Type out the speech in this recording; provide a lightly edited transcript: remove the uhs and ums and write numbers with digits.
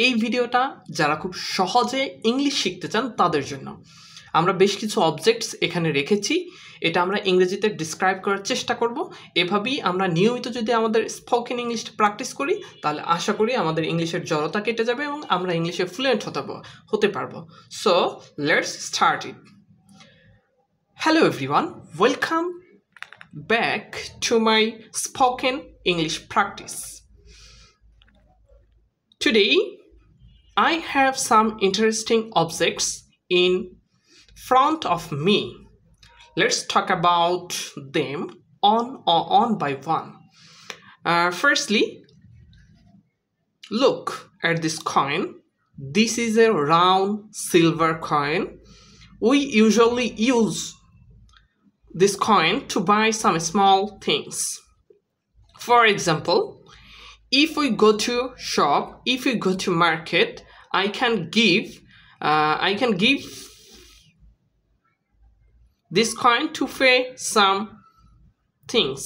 এই ভিডিওটা যারা খুব সহজে ইংলিশ শিখতে চান তাদের জন্য। আমরা বেশ কিছু অবজেক্টস এখানে রেখেছি, এটা আমরা ইংরেজিতে ডিসক্রাইব করার চেষ্টা করব। এভাবেই আমরা নিয়মিত যদি আমাদের স্পোকেন ইংলিশটা প্র্যাকটিস করি তাহলে আশা করি আমাদের ইংলিশের জড়তা কেটে যাবে এবং আমরা ইংলিশে ফ্লুয়েন্ট হতে পারবো। So let's start it. Hello everyone, welcome back to my spoken English practice. Today I have some interesting objects in front of me. Let's talk about them one by one. Firstly, look at this coin. This is a round silver coin. We usually use this coin to buy some small things. For example, if we go to shop, if we go to market, I can give this coin to pay some things.